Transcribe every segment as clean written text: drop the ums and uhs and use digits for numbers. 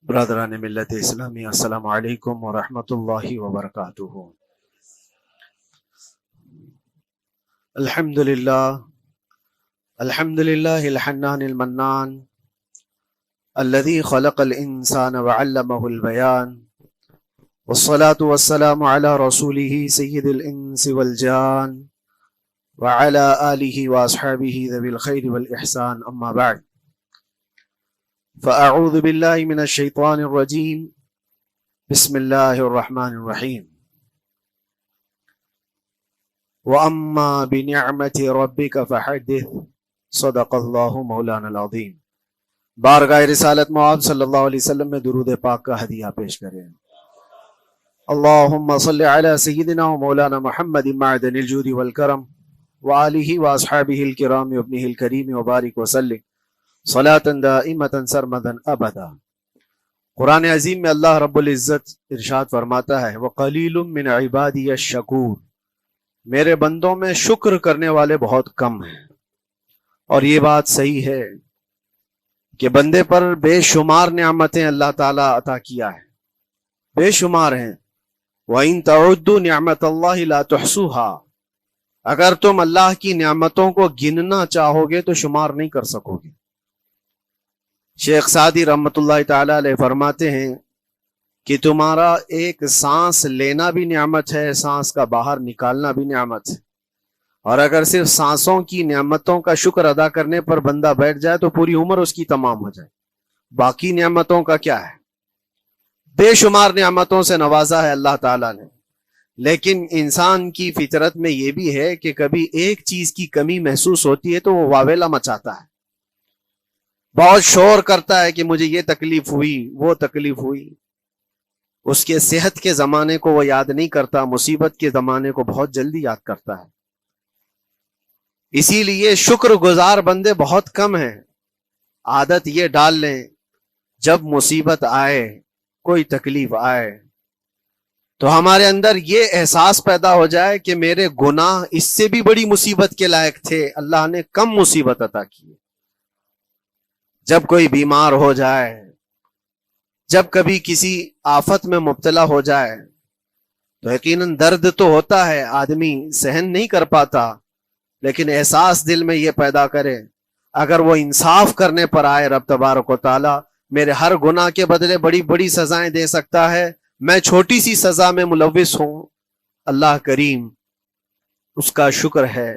برادران ملت اسلامی، السلام علیکم ورحمۃ اللہ وبرکاتہ۔ الحمد للہ الحنان المنان الذي خلق الانسان وعلمه البيان، والصلاة والسلام على رسوله سید الانس والجان وعلى آلہ واصحابہ ذوی الخیر والاحسان، اما بعد، فأعوذ باللہ من الشیطان الرجیم، بسم اللہ الرحمن الرحیم۔ وَأَمَّا بِنِعْمَةِ رَبِّكَ فَحَدِّثْ، صدق اللہ مولانا العظیم۔ بارگاہ رسالت معاذ صلی اللہ علیہ وسلم میں درود پاک کا ہدیہ پیش کریں۔ اللہم صلی علی سیدنا و مولانا محمد معدن الجود والکرم وآلہ واصحابہ الکرام وابنہ الکریم وبارک وسلم صلاة دائمة سرمدا ابدا۔ قرآن عظیم میں اللہ رب العزت ارشاد فرماتا ہے، وَقَلِيلٌ مِّنْ عِبَادِيَ الشَّكُورُ، میرے بندوں میں شکر کرنے والے بہت کم ہیں۔ اور یہ بات صحیح ہے کہ بندے پر بے شمار نعمتیں اللہ تعالیٰ عطا کیا ہے، بے شمار ہیں۔ وَإِن تَعُدُّوا نِعْمَةَ اللَّهِ لَا تُحْصُوهَا، اگر تم اللہ کی نعمتوں کو گننا چاہو گے تو شمار نہیں کر سکو گے۔ شیخ سعدی رحمۃ اللہ تعالی علیہ فرماتے ہیں کہ تمہارا ایک سانس لینا بھی نعمت ہے، سانس کا باہر نکالنا بھی نعمت ہے، اور اگر صرف سانسوں کی نعمتوں کا شکر ادا کرنے پر بندہ بیٹھ جائے تو پوری عمر اس کی تمام ہو جائے، باقی نعمتوں کا کیا ہے؟ بے شمار نعمتوں سے نوازا ہے اللہ تعالیٰ نے، لیکن انسان کی فطرت میں یہ بھی ہے کہ کبھی ایک چیز کی کمی محسوس ہوتی ہے تو وہ واویلا مچاتا ہے، بہت شور کرتا ہے کہ مجھے یہ تکلیف ہوئی، وہ تکلیف ہوئی۔ اس کے صحت کے زمانے کو وہ یاد نہیں کرتا، مصیبت کے زمانے کو بہت جلدی یاد کرتا ہے۔ اسی لیے شکر گزار بندے بہت کم ہیں۔ عادت یہ ڈال لیں، جب مصیبت آئے، کوئی تکلیف آئے، تو ہمارے اندر یہ احساس پیدا ہو جائے کہ میرے گناہ اس سے بھی بڑی مصیبت کے لائق تھے، اللہ نے کم مصیبت عطا کی۔ جب کوئی بیمار ہو جائے، جب کبھی کسی آفت میں مبتلا ہو جائے تو یقیناً درد تو ہوتا ہے، آدمی سہن نہیں کر پاتا، لیکن احساس دل میں یہ پیدا کرے اگر وہ انصاف کرنے پر آئے رب تبارک و تعالی میرے ہر گناہ کے بدلے بڑی بڑی سزائیں دے سکتا ہے، میں چھوٹی سی سزا میں ملوث ہوں، اللہ کریم اس کا شکر ہے۔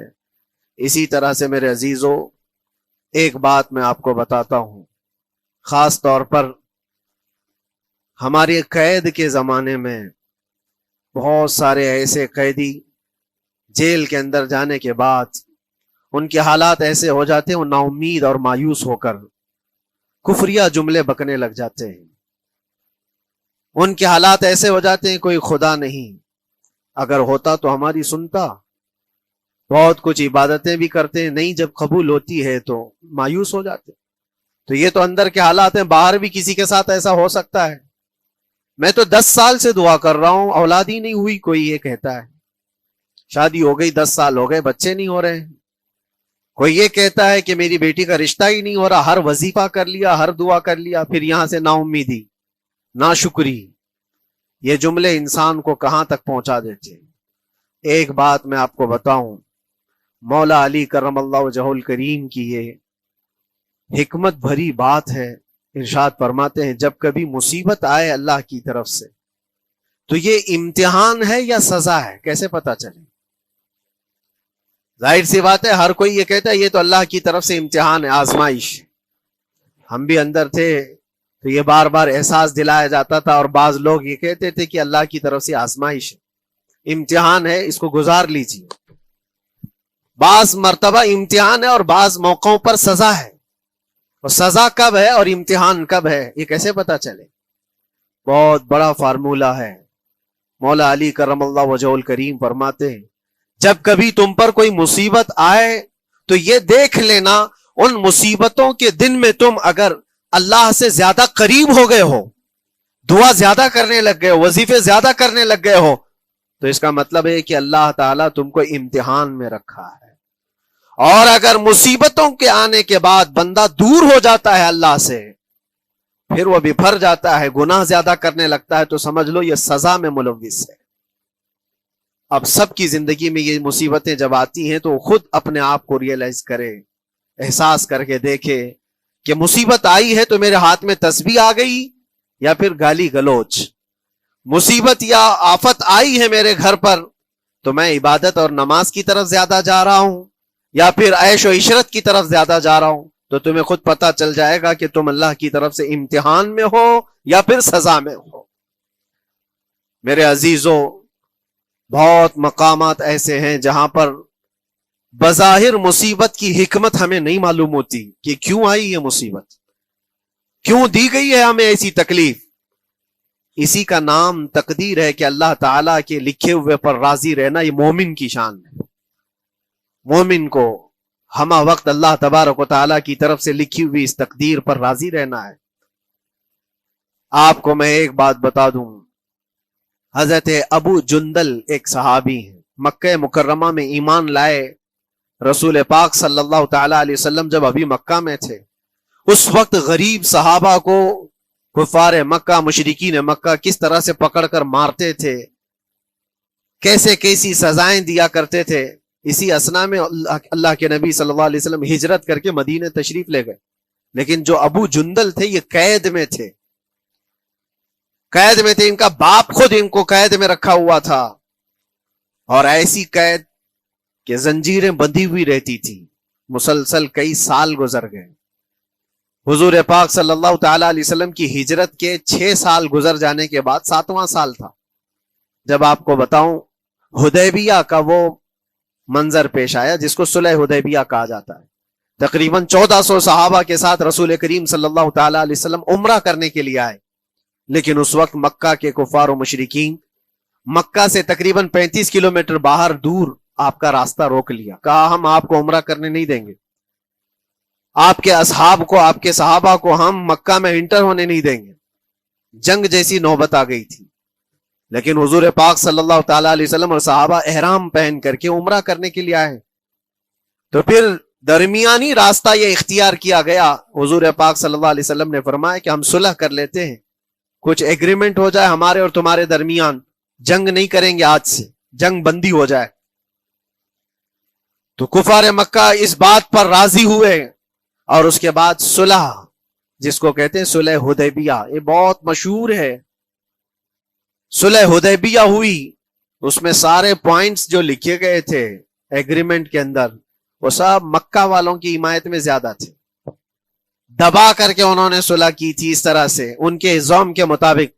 اسی طرح سے میرے عزیزو، ایک بات میں آپ کو بتاتا ہوں، خاص طور پر ہمارے قید کے زمانے میں بہت سارے ایسے قیدی جیل کے اندر جانے کے بعد ان کے حالات ایسے ہو جاتے ہیں، وہ نا امید اور مایوس ہو کر کفریہ جملے بکنے لگ جاتے ہیں۔ ان کے حالات ایسے ہو جاتے ہیں کوئی خدا نہیں، اگر ہوتا تو ہماری سنتا، بہت کچھ عبادتیں بھی کرتے ہیں، نہیں جب قبول ہوتی ہے تو مایوس ہو جاتے۔ تو یہ تو اندر کے حالات ہیں، باہر بھی کسی کے ساتھ ایسا ہو سکتا ہے۔ میں تو 10 سال سے دعا کر رہا ہوں، اولاد ہی نہیں ہوئی، کوئی یہ کہتا ہے۔ شادی ہو گئی، 10 سال ہو گئے، بچے نہیں ہو رہے ہیں۔ کوئی یہ کہتا ہے کہ میری بیٹی کا رشتہ ہی نہیں ہو رہا، ہر وظیفہ کر لیا، ہر دعا کر لیا، پھر یہاں سے نا امیدی، نا شکری۔ یہ جملے انسان کو کہاں تک پہنچا دیتے ہیں۔ ایک بات میں آپ کو بتاؤں، مولا علی کرم اللہ وجہہ الکریم کی یہ حکمت بھری بات ہے، ارشاد فرماتے ہیں جب کبھی مصیبت آئے اللہ کی طرف سے تو یہ امتحان ہے یا سزا ہے، کیسے پتا چلے؟ ظاہر سی بات ہے، ہر کوئی یہ کہتا ہے یہ تو اللہ کی طرف سے امتحان ہے، آزمائش۔ ہم بھی اندر تھے تو یہ بار بار احساس دلایا جاتا تھا، اور بعض لوگ یہ کہتے تھے کہ اللہ کی طرف سے آزمائش ہے، امتحان ہے، اس کو گزار لیجیے۔ بعض مرتبہ امتحان ہے اور بعض موقعوں پر سزا ہے، اور سزا کب ہے اور امتحان کب ہے یہ کیسے پتا چلے؟ بہت بڑا فارمولہ ہے۔ مولا علی کرم اللہ وجہ الکریم فرماتے ہیں جب کبھی تم پر کوئی مصیبت آئے تو یہ دیکھ لینا ان مصیبتوں کے دن میں تم اگر اللہ سے زیادہ قریب ہو گئے ہو، دعا زیادہ کرنے لگ گئے ہو، وظیفے زیادہ کرنے لگ گئے ہو، تو اس کا مطلب ہے کہ اللہ تعالیٰ تم کو امتحان میں رکھا ہے۔ اور اگر مصیبتوں کے آنے کے بعد بندہ دور ہو جاتا ہے اللہ سے، پھر وہ بفر جاتا ہے، گناہ زیادہ کرنے لگتا ہے، تو سمجھ لو یہ سزا میں ملوث ہے۔ اب سب کی زندگی میں یہ مصیبتیں جب آتی ہیں تو خود اپنے آپ کو ریئلائز کرے، احساس کر کے دیکھے کہ مصیبت آئی ہے تو میرے ہاتھ میں تسبیح آ گئی یا پھر گالی گلوچ، مصیبت یا آفت آئی ہے میرے گھر پر تو میں عبادت اور نماز کی طرف زیادہ جا رہا ہوں یا پھر عیش و عشرت کی طرف زیادہ جا رہا ہوں، تو تمہیں خود پتہ چل جائے گا کہ تم اللہ کی طرف سے امتحان میں ہو یا پھر سزا میں ہو۔ میرے عزیزوں، بہت مقامات ایسے ہیں جہاں پر بظاہر مصیبت کی حکمت ہمیں نہیں معلوم ہوتی کہ کیوں آئی یہ مصیبت، کیوں دی گئی ہے ہمیں ایسی تکلیف۔ اسی کا نام تقدیر ہے کہ اللہ تعالیٰ کے لکھے ہوئے پر راضی رہنا یہ مومن کی شان ہے۔ مومن کو ہمہ وقت اللہ تبارک و تعالیٰ کی طرف سے لکھی ہوئی اس تقدیر پر راضی رہنا ہے۔ آپ کو میں ایک بات بتا دوں، حضرت ابو جندل ایک صحابی ہیں، مکہ مکرمہ میں ایمان لائے۔ رسول پاک صلی اللہ تعالی علیہ وسلم جب ابھی مکہ میں تھے، اس وقت غریب صحابہ کو کفار مکہ، مشرکین مکہ کس طرح سے پکڑ کر مارتے تھے، کیسے کیسی سزائیں دیا کرتے تھے۔ اسی اسنا میں اللہ کے نبی صلی اللہ علیہ وسلم ہجرت کر کے مدینہ تشریف لے گئے، لیکن جو ابو جندل تھے یہ قید میں تھے، قید میں تھے، ان کا باپ خود ان کو قید میں رکھا ہوا تھا، اور ایسی قید کہ زنجیریں بندھی ہوئی رہتی تھی، مسلسل کئی سال گزر گئے۔ حضور پاک صلی اللہ تعالی علیہ وسلم کی ہجرت کے 6 سال گزر جانے کے بعد 7واں سال تھا جب آپ کو بتاؤں حدیبیہ کا وہ منظر پیش آیا جس کو صلح حدیبیہ کہا جاتا ہے۔ تقریباً 1400 صحابہ کے ساتھ رسول کریم صلی اللہ تعالی علیہ وسلم عمرہ کرنے کے لیے آئے، لیکن اس وقت مکہ کے کفار و مشرکین مکہ سے تقریباً 35 کلومیٹر باہر دور آپ کا راستہ روک لیا، کہا ہم آپ کو عمرہ کرنے نہیں دیں گے، آپ کے اصحاب کو، آپ کے صحابہ کو ہم مکہ میں انٹر ہونے نہیں دیں گے۔ جنگ جیسی نوبت آ گئی تھی، لیکن حضور پاک صلی اللہ تعالی علیہ وسلم اور صحابہ احرام پہن کر کے عمرہ کرنے کے لیے آئے، تو پھر درمیانی راستہ یہ اختیار کیا گیا۔ حضور پاک صلی اللہ علیہ وسلم نے فرمایا کہ ہم صلح کر لیتے ہیں، کچھ ایگریمنٹ ہو جائے ہمارے اور تمہارے درمیان، جنگ نہیں کریں گے، آج سے جنگ بندی ہو جائے۔ تو کفار مکہ اس بات پر راضی ہوئے، اور اس کے بعد صلح، جس کو کہتے ہیں صلح حدیبیہ، یہ بہت مشہور ہے۔ صلح حدیبیہ ہوئی، اس میں سارے پوائنٹس جو لکھے گئے تھے ایگریمنٹ کے اندر وہ سب مکہ والوں کی حمایت میں زیادہ تھے، دبا کر کے انہوں نے صلح کی تھی اس طرح سے ان کے نظام کے مطابق،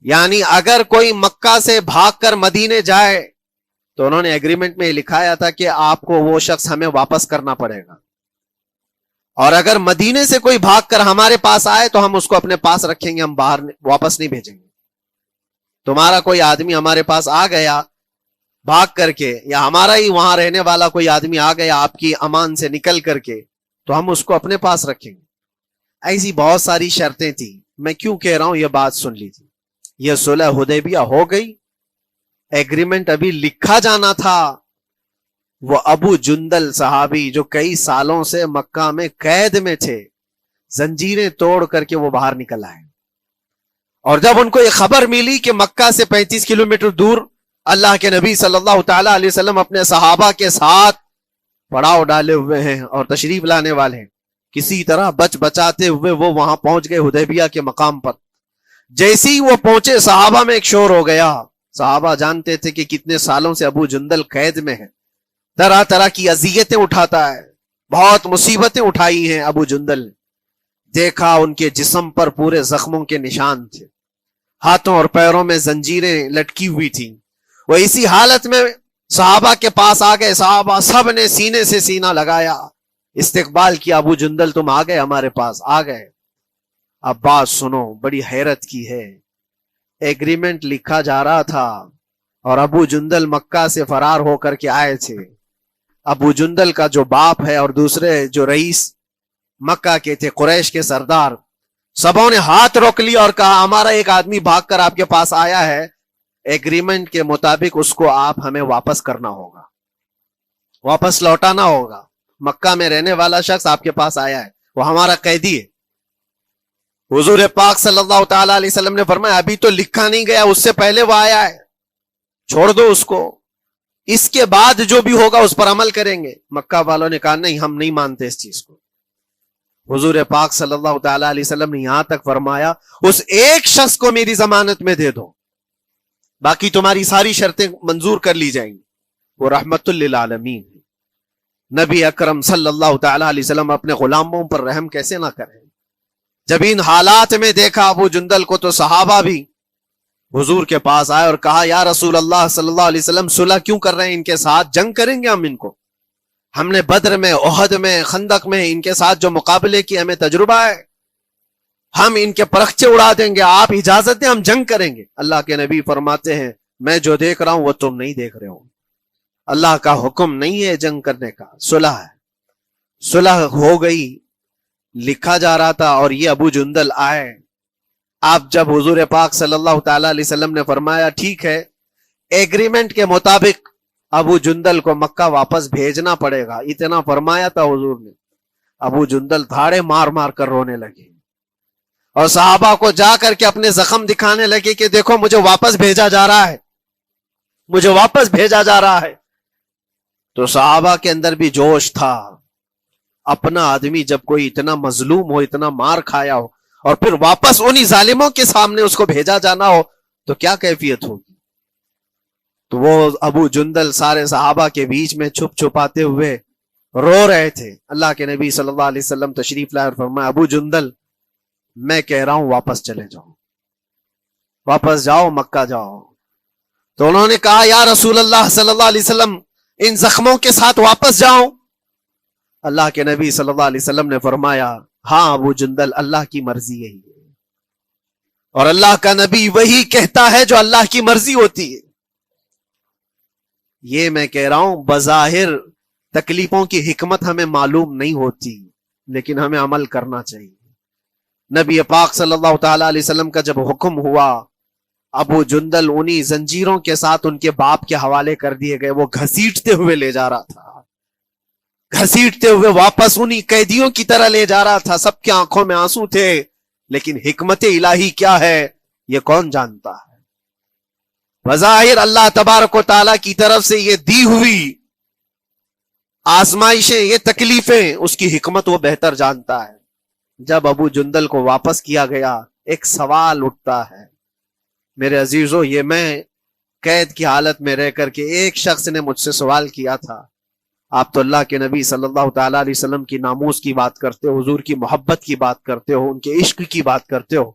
یعنی اگر کوئی مکہ سے بھاگ کر مدینے جائے تو انہوں نے ایگریمنٹ میں لکھایا تھا کہ آپ کو وہ شخص ہمیں واپس کرنا پڑے گا، اور اگر مدینے سے کوئی بھاگ کر ہمارے پاس آئے تو ہم اس کو اپنے پاس رکھیں گے، ہم باہر واپس نہیں بھیجیں گے۔ تمہارا کوئی آدمی ہمارے پاس آ گیا بھاگ کر کے، یا ہمارا ہی وہاں رہنے والا کوئی آدمی آ گیا آپ کی امان سے نکل کر کے، تو ہم اس کو اپنے پاس رکھیں گے۔ ایسی بہت ساری شرطیں تھیں۔ میں کیوں کہہ رہا ہوں یہ بات سن لیجیے۔ یہ صلح حدیبیہ ہو گئی، ایگریمنٹ ابھی لکھا جانا تھا۔ وہ ابو جندل صحابی جو کئی سالوں سے مکہ میں قید میں تھے، زنجیریں توڑ کر کے وہ باہر نکل آئے، اور جب ان کو یہ خبر ملی کہ مکہ سے 35 کلومیٹر دور اللہ کے نبی صلی اللہ تعالی علیہ وسلم اپنے صحابہ کے ساتھ پڑاؤ ڈالے ہوئے ہیں اور تشریف لانے والے ہیں، کسی طرح بچ بچاتے ہوئے وہ وہاں پہنچ گئے حدیبیہ کے مقام پر۔ جیسے ہی وہ پہنچے صحابہ میں ایک شور ہو گیا۔ صحابہ جانتے تھے کہ کتنے سالوں سے ابو جندل قید میں ہے، طرح طرح کی اذیتیں اٹھاتا ہے، بہت مصیبتیں اٹھائی ہیں ابو جندل نے۔ دیکھا ان کے جسم پر پورے زخموں کے نشان تھے، ہاتھوں اور پیروں میں زنجیریں لٹکی ہوئی تھیں۔ وہ اسی حالت میں صحابہ کے پاس آ گئے، صحابہ سب نے سینے سے سینہ لگایا، استقبال کیا، ابو جندل تم آ گئے ہمارے پاس، آ گئے۔ اب بات سنو، بڑی حیرت کی ہے، ایگریمنٹ لکھا جا رہا تھا اور ابو جندل مکہ سے فرار ہو کر کے آئے تھے۔ ابو جندل کا جو باپ ہے اور دوسرے جو رئیس مکہ کے تھے، قریش کے سردار، سبوں نے ہاتھ روک لیا اور کہا ہمارا ایک آدمی بھاگ کر آپ کے پاس آیا ہے، ایگریمنٹ کے مطابق اس کو آپ ہمیں واپس کرنا ہوگا، واپس لوٹانا ہوگا۔ مکہ میں رہنے والا شخص آپ کے پاس آیا ہے، وہ ہمارا قیدی ہے۔ حضور پاک صلی اللہ تعالی علیہ وسلم نے فرمایا ابھی تو لکھا نہیں گیا، اس سے پہلے وہ آیا ہے، چھوڑ دو اس کو، اس کے بعد جو بھی ہوگا اس پر عمل کریں گے۔ مکہ والوں نے کہا نہیں، ہم نہیں مانتے اس چیز کو۔ حضور پاک صلی اللہ تعالی علیہ وسلم نے یہاں تک فرمایا اس ایک شخص کو میری ضمانت میں دے دو، باقی تمہاری ساری شرطیں منظور کر لی جائیں گی۔ وہ رحمت للعالمین، نبی اکرم صلی اللہ تعالی علیہ وسلم اپنے غلاموں پر رحم کیسے نہ کریں۔ جب ان حالات میں دیکھا ابو جندل کو تو صحابہ بھی حضور کے پاس آئے اور کہا یا رسول اللہ صلی اللہ علیہ وسلم صلح کیوں کر رہے ہیں، ان کے ساتھ جنگ کریں گے ہم ان کو، ہم نے بدر میں، احد میں، خندق میں ان کے ساتھ جو مقابلے کی ہمیں تجربہ ہے، ہم ان کے پرخچے اڑا دیں گے، آپ اجازت دیں ہم جنگ کریں گے۔ اللہ کے نبی فرماتے ہیں میں جو دیکھ رہا ہوں وہ تم نہیں دیکھ رہے ہو، اللہ کا حکم نہیں ہے جنگ کرنے کا، صلح ہے۔ صلح ہو گئی، لکھا جا رہا تھا، اور یہ ابو جندل آئے۔ آپ جب حضور پاک صلی اللہ تعالی علیہ وسلم نے فرمایا ٹھیک ہے ایگریمنٹ کے مطابق ابو جندل کو مکہ واپس بھیجنا پڑے گا، اتنا فرمایا تھا حضور نے، ابو جندل دھاڑے مار مار کر رونے لگے اور صحابہ کو جا کر کے اپنے زخم دکھانے لگے کہ دیکھو مجھے واپس بھیجا جا رہا ہے، مجھے واپس بھیجا جا رہا ہے۔ تو صحابہ کے اندر بھی جوش تھا، اپنا آدمی جب کوئی اتنا مظلوم ہو، اتنا مار کھایا ہو، اور پھر واپس انہی ظالموں کے سامنے اس کو بھیجا جانا ہو تو کیا کیفیت ہوگی۔ تو وہ ابو جندل سارے صحابہ کے بیچ میں چھپ چھپاتے ہوئے رو رہے تھے۔ اللہ کے نبی صلی اللہ علیہ وسلم تشریف لائے اور فرمایا ابو جندل میں کہہ رہا ہوں واپس چلے جاؤ، واپس جاؤ، مکہ جاؤ۔ تو انہوں نے کہا یا رسول اللہ صلی اللہ علیہ وسلم ان زخموں کے ساتھ واپس جاؤں؟ اللہ کے نبی صلی اللہ علیہ وسلم نے فرمایا ہاں ابو جندل اللہ کی مرضی یہی ہے، اور اللہ کا نبی وہی کہتا ہے جو اللہ کی مرضی ہوتی ہے۔ یہ میں کہہ رہا ہوں بظاہر تکلیفوں کی حکمت ہمیں معلوم نہیں ہوتی، لیکن ہمیں عمل کرنا چاہیے۔ نبی پاک صلی اللہ تعالی علیہ وسلم کا جب حکم ہوا، ابو جندل انہی زنجیروں کے ساتھ ان کے باپ کے حوالے کر دیے گئے، وہ گھسیٹتے ہوئے لے جا رہا تھا، گھسیٹتے ہوئے واپس انہی قیدیوں کی طرح لے جا رہا تھا۔ سب کی آنکھوں میں آنسو تھے، لیکن حکمت الہی کیا ہے یہ کون جانتا ہے۔ بظاہر اللہ تبارک و تعالیٰ کی طرف سے یہ دی ہوئی آزمائشیں، یہ تکلیفیں، اس کی حکمت وہ بہتر جانتا ہے۔ جب ابو جندل کو واپس کیا گیا ایک سوال اٹھتا ہے میرے عزیزو، یہ میں قید کی حالت میں رہ کر کے ایک شخص نے مجھ سے سوال کیا تھا، آپ تو اللہ کے نبی صلی اللہ تعالی علیہ وسلم کی ناموس کی بات کرتے ہو، حضور کی محبت کی بات کرتے ہو، ان کے عشق کی بات کرتے ہو،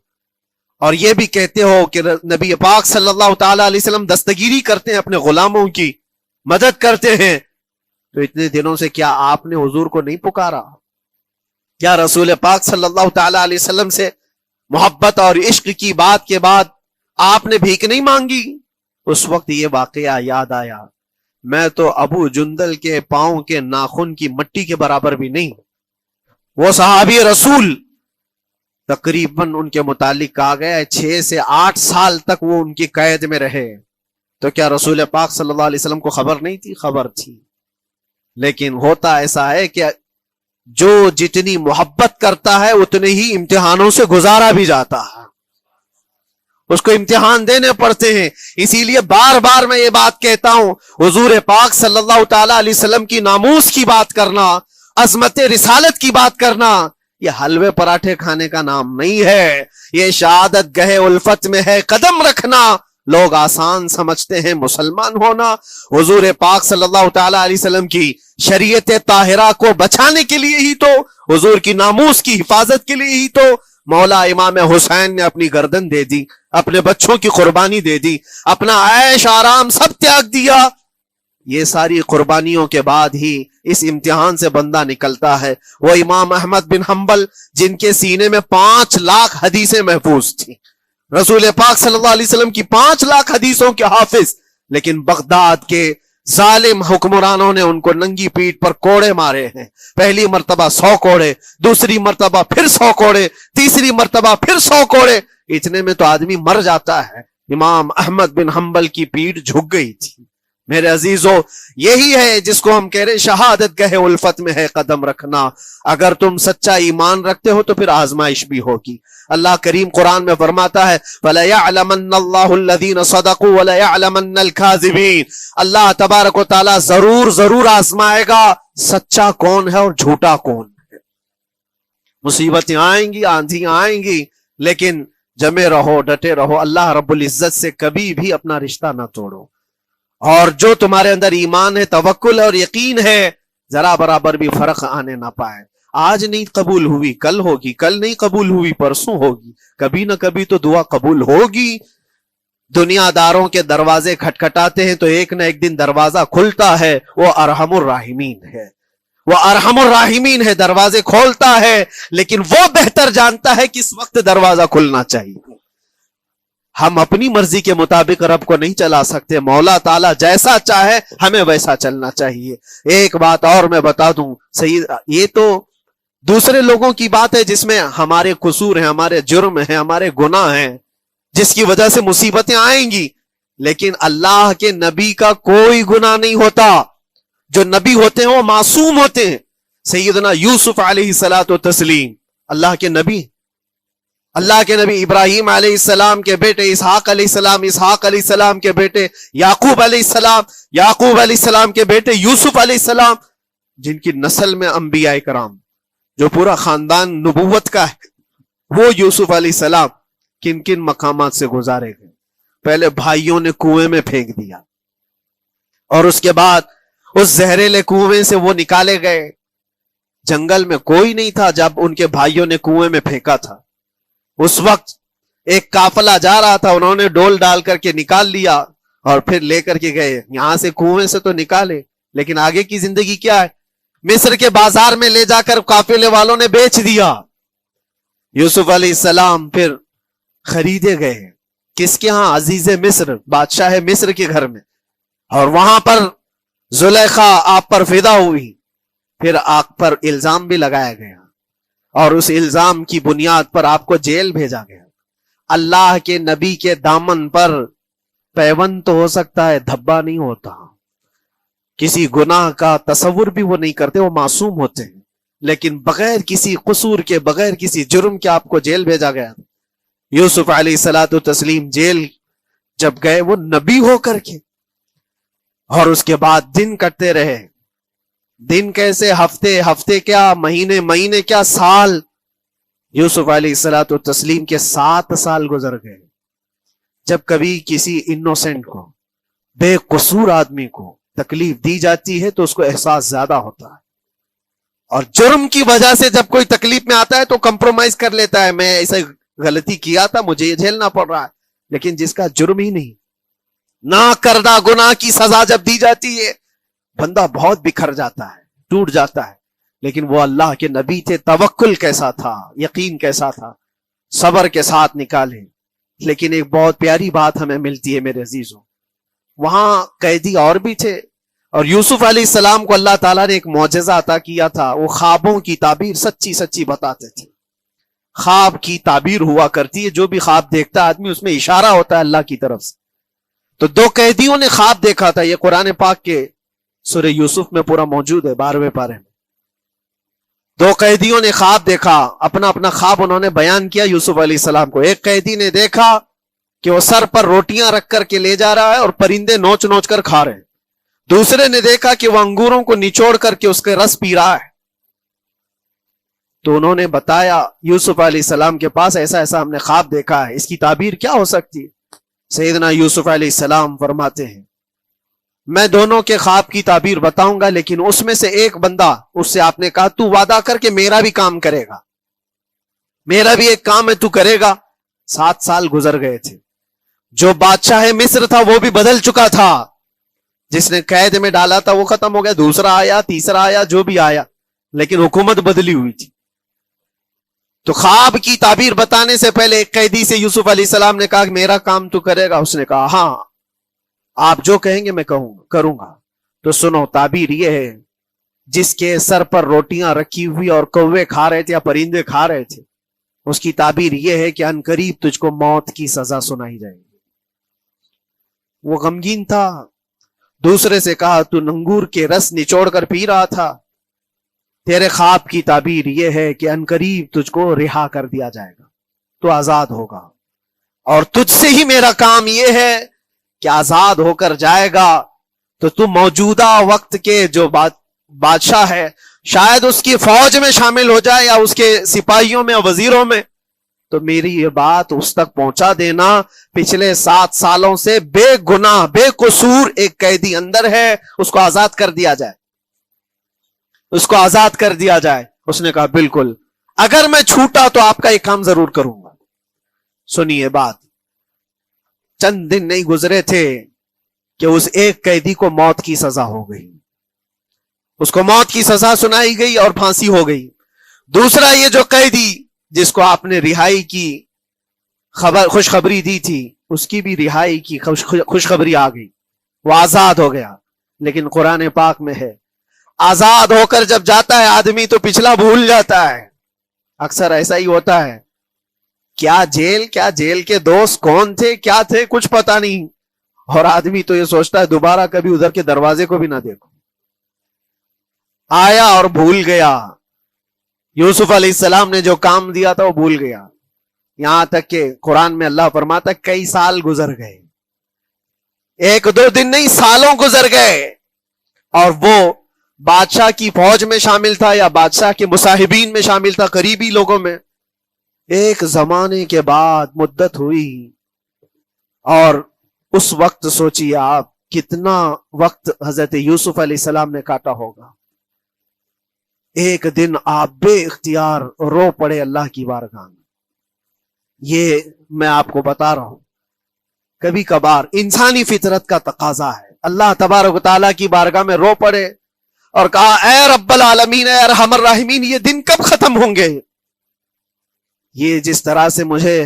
اور یہ بھی کہتے ہو کہ نبی پاک صلی اللہ تعالی علیہ وسلم دستگیری کرتے ہیں، اپنے غلاموں کی مدد کرتے ہیں، تو اتنے دنوں سے کیا آپ نے حضور کو نہیں پکارا؟ کیا رسول پاک صلی اللہ تعالی علیہ وسلم سے محبت اور عشق کی بات کے بعد آپ نے بھیک نہیں مانگی؟ اس وقت یہ واقعہ یاد آیا، میں تو ابو جندل کے پاؤں کے ناخن کی مٹی کے برابر بھی نہیں۔ وہ صحابی رسول تقریباً ان کے متعلق کہا گیا ہے 6 سے 8 سال تک وہ ان کی قید میں رہے، تو کیا رسول پاک صلی اللہ علیہ وسلم کو خبر نہیں تھی؟ خبر تھی، لیکن ہوتا ایسا ہے کہ جو جتنی محبت کرتا ہے اتنے ہی امتحانوں سے گزارا بھی جاتا ہے، اس کو امتحان دینے پڑتے ہیں۔ اسی لیے بار بار میں یہ بات کہتا ہوں، حضور پاک صلی اللہ تعالی علیہ وسلم کی ناموس کی بات کرنا، عظمت رسالت کی بات کرنا، یہ حلوے پراٹھے کھانے کا نام نہیں ہے، یہ شہادت گہے الفت میں ہے قدم رکھنا۔ لوگ آسان سمجھتے ہیں مسلمان ہونا، حضور پاک صلی اللہ تعالی علیہ وسلم کی شریعت طاہرہ کو بچانے کے لیے ہی تو، حضور کی ناموس کی حفاظت کے لیے ہی تو مولا امام حسین نے اپنی گردن دے دی، اپنے بچوں کی قربانی دے دی، اپنا عیش آرام سب تیاگ دیا۔ یہ ساری قربانیوں کے بعد ہی اس امتحان سے بندہ نکلتا ہے۔ وہ امام احمد بن حنبل جن کے سینے میں 5 لاکھ حدیثیں محفوظ تھیں، رسول پاک صلی اللہ علیہ وسلم کی 5 لاکھ حدیثوں کے حافظ، لیکن بغداد کے ظالم حکمرانوں نے ان کو ننگی پیٹھ پر کوڑے مارے ہیں، پہلی مرتبہ 100 کوڑے، دوسری مرتبہ پھر 100 کوڑے، تیسری مرتبہ پھر 100 کوڑے، اتنے میں تو آدمی مر جاتا ہے۔ امام احمد بن حنبل کی پیٹھ جھک گئی تھی، میرے عزیزو یہی ہے جس کو ہم کہہ رہے شہادت گہے الفت میں ہے قدم رکھنا. اگر تم سچا ایمان رکھتے ہو تو پھر آزمائش بھی ہوگی. اللہ کریم قرآن میں فرماتا ہے وَلَيَعْلَمَنَّ اللَّهُ الَّذِينَ صَدَقُوا وَلَيَعْلَمَنَّ الْكَاذِبِينَ. اللہ تبارک و تعالیٰ ضرور آزمائے گا سچا کون ہے اور جھوٹا کون ہے. مصیبتیں آئیں گی, آندھیاں آئیں گی, لیکن جمے رہو, ڈٹے رہو. اللہ رب العزت سے کبھی بھی اپنا رشتہ نہ توڑو. اور جو تمہارے اندر ایمان ہے, توکل اور یقین ہے, ذرا برابر بھی فرق آنے نہ پائے. آج نہیں قبول ہوئی کل ہوگی, کل نہیں قبول ہوئی پرسوں ہوگی, کبھی نہ کبھی تو دعا قبول ہوگی. دنیا داروں کے دروازے کھٹکھٹاتے ہیں تو ایک نہ ایک دن دروازہ کھلتا ہے. وہ ارحم الراحمین ہے, وہ ارحم الراحمین ہے, دروازے کھولتا ہے, لیکن وہ بہتر جانتا ہے کس وقت دروازہ کھلنا چاہیے. ہم اپنی مرضی کے مطابق رب کو نہیں چلا سکتے. مولا تعالیٰ جیسا چاہے ہمیں ویسا چلنا چاہیے. ایک بات اور میں بتا دوں سید, یہ تو دوسرے لوگوں کی بات ہے جس میں ہمارے قصور ہیں, ہمارے جرم ہیں, ہمارے گناہ ہیں, جس کی وجہ سے مصیبتیں آئیں گی. لیکن اللہ کے نبی کا کوئی گناہ نہیں ہوتا. جو نبی ہوتے ہیں وہ معصوم ہوتے ہیں. سیدنا یوسف علیہ الصلوۃ والتسلیم اللہ کے نبی, اللہ کے نبی ابراہیم علیہ السلام کے بیٹے اسحاق علیہ السلام, اسحاق علیہ السلام کے بیٹے یعقوب علیہ السلام, یعقوب علیہ السلام کے بیٹے یوسف علیہ السلام, جن کی نسل میں انبیاء کرام جو پورا خاندان نبوت کا ہے, وہ یوسف علیہ السلام کن کن مقامات سے گزارے گئے. پہلے بھائیوں نے کنویں میں پھینک دیا, اور اس کے بعد اس زہریلے کنویں سے وہ نکالے گئے. جنگل میں کوئی نہیں تھا جب ان کے بھائیوں نے کنویں میں پھینکا تھا. اس وقت ایک قافلہ جا رہا تھا, انہوں نے ڈول ڈال کر کے نکال لیا اور پھر لے کر کے گئے. یہاں سے کنویں سے تو نکالے, لیکن آگے کی زندگی کیا ہے؟ مصر کے بازار میں لے جا کر قافلے والوں نے بیچ دیا. یوسف علیہ السلام پھر خریدے گئے. کس کے ہاں؟ عزیز مصر, بادشاہ مصر کے گھر میں. اور وہاں پر زلیخا آپ پر فدا ہوئی. پھر آپ پر الزام بھی لگایا گیا, اور اس الزام کی بنیاد پر آپ کو جیل بھیجا گیا. اللہ کے نبی کے دامن پر پیوند تو ہو سکتا ہے, دھبا نہیں ہوتا. کسی گناہ کا تصور بھی وہ نہیں کرتے, وہ معصوم ہوتے ہیں. لیکن بغیر کسی قصور کے, بغیر کسی جرم کے آپ کو جیل بھیجا گیا. یوسف علیہ الصلوۃ والتسلیم جیل جب گئے وہ نبی ہو کر کے, اور اس کے بعد دن کٹتے رہے. دن کیسے, ہفتے, ہفتے کیا, مہینے, مہینے کیا, سال. یوسف علیہ الصلوۃ والتسلیم کے 7 سال گزر گئے. جب کبھی کسی انوسینٹ کو, بے قصور آدمی کو تکلیف دی جاتی ہے تو اس کو احساس زیادہ ہوتا ہے, اور جرم کی وجہ سے جب کوئی تکلیف میں آتا ہے تو کمپرومائز کر لیتا ہے, میں ایسے غلطی کیا تھا, مجھے یہ جھیلنا پڑ رہا ہے. لیکن جس کا جرم ہی نہیں, نہ کردہ گناہ کی سزا جب دی جاتی ہے, بندہ بہت بکھر جاتا ہے, ٹوٹ جاتا ہے. لیکن وہ اللہ کے نبی تھے, توکل کیسا تھا, یقین کیسا تھا, صبر کے ساتھ نکالے. لیکن ایک بہت پیاری بات ہمیں ملتی ہے میرے عزیزوں, وہاں قیدی اور بھی تھے, اور یوسف علیہ السلام کو اللہ تعالیٰ نے ایک معجزہ عطا کیا تھا. وہ خوابوں کی تعبیر سچی سچی بتاتے تھے. خواب کی تعبیر ہوا کرتی ہے, جو بھی خواب دیکھتا آدمی اس میں اشارہ ہوتا ہے اللہ کی طرف سے. تو 2 قیدیوں نے خواب دیکھا تھا, یہ قرآن پاک کے سورہ یوسف میں پورا موجود ہے, 12ویں پارے میں. 2 قیدیوں نے خواب دیکھا, اپنا اپنا خواب انہوں نے بیان کیا یوسف علیہ السلام کو. ایک قیدی نے دیکھا کہ وہ سر پر روٹیاں رکھ کر کے لے جا رہا ہے اور پرندے نوچ نوچ کر کھا رہے ہیں. دوسرے نے دیکھا کہ وہ انگوروں کو نچوڑ کر کے اس کے رس پی رہا ہے. تو انہوں نے بتایا یوسف علیہ السلام کے پاس, ایسا ایسا ہم نے خواب دیکھا ہے, اس کی تعبیر کیا ہو سکتی ہے؟ سیدنا یوسف علیہ السلام فرماتے ہیں میں دونوں کے خواب کی تعبیر بتاؤں گا, لیکن اس میں سے ایک بندہ, اس سے آپ نے کہا تو وعدہ کر کے میرا بھی کام کرے گا, میرا بھی ایک کام ہے تو کرے گا. 7 سال گزر گئے تھے. جو بادشاہ مصر تھا وہ بھی بدل چکا تھا, جس نے قید میں ڈالا تھا وہ ختم ہو گیا, دوسرا آیا, تیسرا آیا, جو بھی آیا, لیکن حکومت بدلی ہوئی تھی. تو خواب کی تعبیر بتانے سے پہلے ایک قیدی سے یوسف علیہ السلام نے کہا کہ میرا کام تو کرے گا. اس نے کہا ہاں آپ جو کہیں گے میں کروں گا. تو سنو, تعبیر یہ ہے, جس کے سر پر روٹیاں رکھی ہوئی اور کوے کھا رہے تھے یا پرندے کھا رہے تھے, اس کی تعبیر یہ ہے کہ ان قریب تجھ کو موت کی سزا سنائی جائے گی. وہ غمگین تھا, دوسرے سے کہا تو انگور کے رس نچوڑ کر پی رہا تھا، تیرے خواب کی تعبیر یہ ہے کہ عنقریب تجھ کو رہا کر دیا جائے گا، تو آزاد ہوگا، اور تجھ سے ہی میرا کام یہ ہے کہ آزاد ہو کر جائے گا تو تو موجودہ وقت کے جو بادشاہ ہے شاید اس کی فوج میں شامل ہو جائے یا اس کے سپاہیوں میں وزیروں میں، تو میری یہ بات اس تک پہنچا دینا، پچھلے 7 سالوں سے بے گناہ بے قصور ایک قیدی اندر ہے، اس کو آزاد کر دیا جائے، اس کو آزاد کر دیا جائے۔ اس نے کہا بالکل، اگر میں چھوٹا تو آپ کا ایک کام ضرور کروں گا۔ سنیے بات، چند دن نہیں گزرے تھے کہ اس ایک قیدی کو موت کی سزا ہو گئی، اس کو موت کی سزا سنائی گئی اور پھانسی ہو گئی۔ دوسرا یہ جو قیدی جس کو آپ نے رہائی کی خوشخبری دی تھی، اس کی بھی رہائی کی خوشخبری آ گئی، وہ آزاد ہو گیا۔ لیکن قرآن پاک میں ہے آزاد ہو کر جب جاتا ہے آدمی تو پچھلا بھول جاتا ہے، اکثر ایسا ہی ہوتا ہے۔ کیا جیل کے دوست کون تھے کیا تھے کچھ پتا نہیں، اور آدمی تو یہ سوچتا ہے دوبارہ کبھی ادھر کے دروازے کو بھی نہ دیکھو، آیا اور بھول گیا۔ یوسف علیہ السلام نے جو کام دیا تھا وہ بھول گیا، یہاں تک کہ قرآن میں اللہ فرماتا کئی سال گزر گئے، 1-2 دن نہیں، سالوں گزر گئے، اور وہ بادشاہ کی فوج میں شامل تھا یا بادشاہ کے مصاحبین میں شامل تھا، قریبی لوگوں میں۔ ایک زمانے کے بعد مدت ہوئی، اور اس وقت سوچیے آپ کتنا وقت حضرت یوسف علیہ السلام نے کاٹا ہوگا۔ ایک دن آپ بے اختیار رو پڑے اللہ کی بارگاہ میں۔ یہ میں آپ کو بتا رہا ہوں، کبھی کبھار انسانی فطرت کا تقاضا ہے، اللہ تبارک و تعالیٰ کی بارگاہ میں رو پڑے اور کہا اے رب العالمین، اے ارحم الراحمین، یہ دن کب ختم ہوں گے؟ یہ جس طرح سے مجھے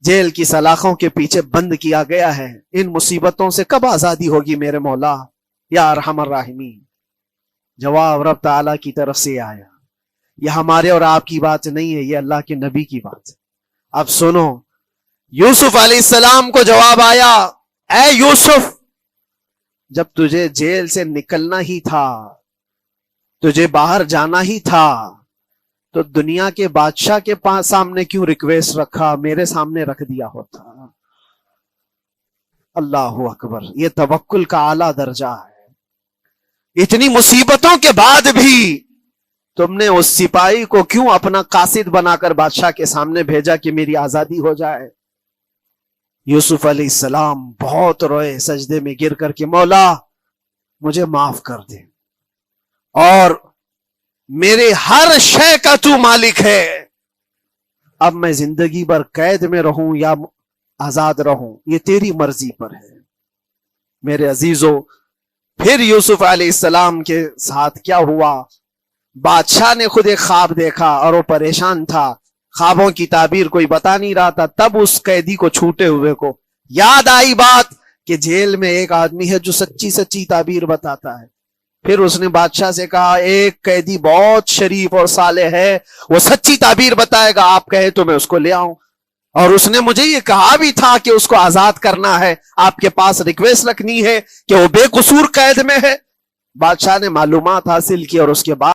جیل کی سلاخوں کے پیچھے بند کیا گیا ہے، ان مصیبتوں سے کب آزادی ہوگی میرے مولا یا ارحم الراحمین؟ جواب رب تعالیٰ کی طرف سے آیا، یہ ہمارے اور آپ کی بات نہیں ہے، یہ اللہ کے نبی کی بات ہے۔ اب سنو، یوسف علیہ السلام کو جواب آیا، اے یوسف، جب تجھے جیل سے نکلنا ہی تھا، تجھے باہر جانا ہی تھا، تو دنیا کے بادشاہ کے پاس سامنے کیوں ریکویسٹ رکھا، میرے سامنے رکھ دیا ہوتا۔ اللہ اکبر، یہ توکل کا اعلیٰ درجہ ہے۔ اتنی مصیبتوں کے بعد بھی تم نے اس سپاہی کو کیوں اپنا قاصد بنا کر بادشاہ کے سامنے بھیجا کہ میری آزادی ہو جائے؟ یوسف علیہ السلام بہت روئے سجدے میں گر کر کے، مولا مجھے معاف کر دے، اور میرے ہر شے کا تو مالک ہے، اب میں زندگی بھر قید میں رہوں یا آزاد رہوں یہ تیری مرضی پر ہے۔ میرے عزیزو، پھر یوسف علیہ السلام کے ساتھ کیا ہوا؟ بادشاہ نے خود ایک خواب دیکھا اور وہ پریشان تھا، خوابوں کی تعبیر کوئی بتا نہیں رہا تھا۔ تب اس قیدی کو چھوٹے ہوئے کو یاد آئی بات کہ جیل میں ایک آدمی ہے جو سچی تعبیر بتاتا ہے۔ پھر اس نے بادشاہ سے کہا ایک قیدی بہت شریف اور صالح ہے، وہ سچی تعبیر بتائے گا، آپ کہے تو میں اس کو لے آؤں، اور اس نے مجھے یہ کہا بھی تھا کہ اس کو آزاد کرنا ہے، آپ کے پاس ریکویسٹ رکھنی ہے کہ وہ بے قصور قید میں ہے۔ بادشاہ نے معلومات حاصل کی اور اس کے بعد